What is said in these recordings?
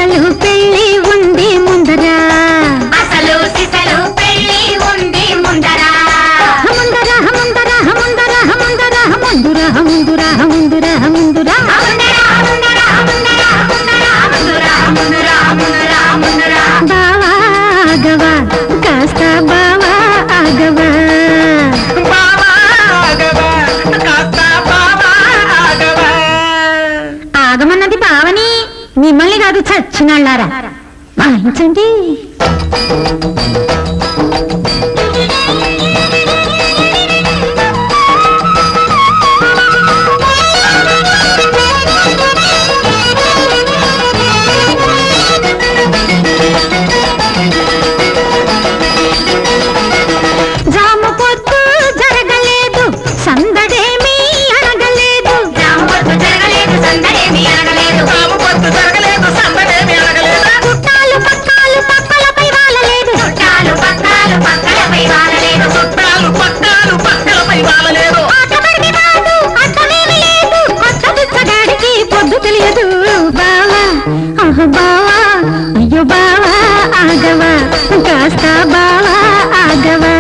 సిసలు పెళ్లి ఉంది ముందరా అసలు సిసలు పెళ్లి ఉంది ముందరా ముందర ముందర ముందర ముందర ముందుర ముందుర ముందుర ముందుర బావా ఆగవా కాస్త బావా ఆగవా ఆగమన్నది బావని మిమ్మల్ని కాదు చచ్చినాళ్ళారా వాయించండి జాము పొద్దు జరగలేదు సందడేమీ అడగలేదు చుట్టాలు పక్కాలు పక్కలపై వాలలేదు ఆటబడికి వాడు అడ్డమేమి లేదు కొత్త బిచ్చగాడికి పొద్దు తెలియదు బావా బావా అయ్యో బావా ఆగవా కాస్త బావా ఆగవా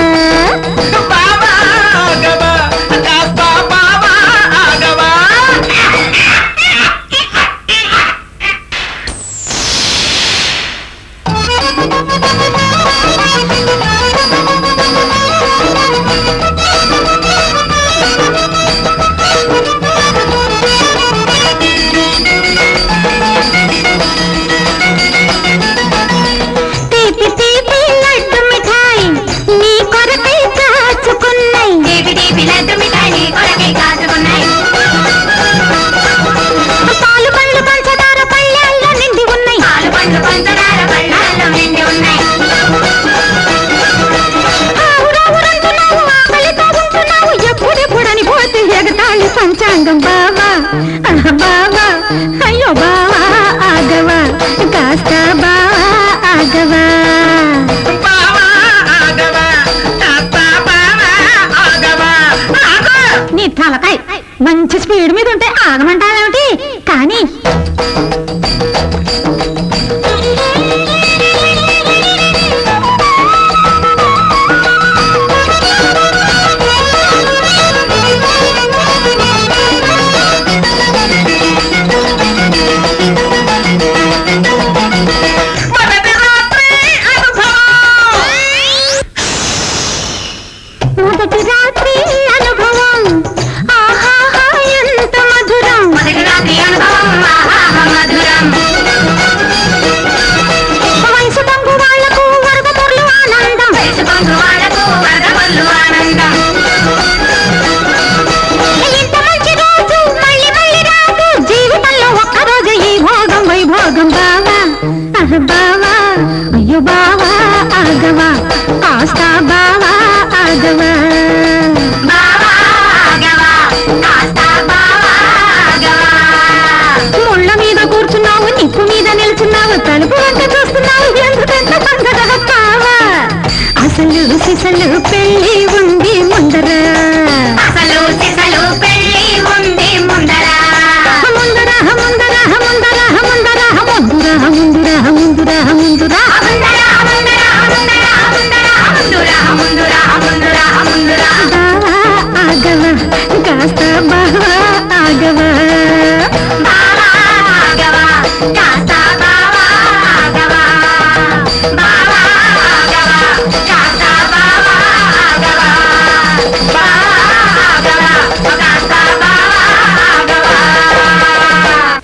తీపి తీపి లడ్డు మిఠాయి నీ కొరకై కాచుకున్నాయి పాలు పండ్లు పంచదార పళ్ళాల్లో నిండి ఉన్నాయి ఆవురావురంటున్నావు ఆకలితో ఉంటున్నావు ఎప్పుడెప్పుడని పోతే ఎగతాళి పంచాంగం బావా బావా అయ్యో బావా ఆగవా కాస్త బావా ఆగవా నీ తలకాయ మంచి స్పీడ్ మీద ఉంటే ఆగమంటావేమిటి కానీ మొదటి రాత్రి అనుభవం ఆహాహా ఎంత మధురం వయసు తంగు వాళ్లకు వరద పొర్లు ఆనందం ఇంత మంచి రోజు మళ్ళీ మళ్ళీ రాదు జీవితంలో ఒక్కరోజు ఈ భోగం వైభోగం బావా బావా అయ్యో బావా ఆగవా కాస్త బావా ఆగవా ముళ్ళ మీద కూర్చున్నావు నిప్పు మీద నిల్చున్నావు తలుపు వంట చూస్తున్నావు ఎందుకంత పండగ కావా అసలు సిసలు పెళ్లి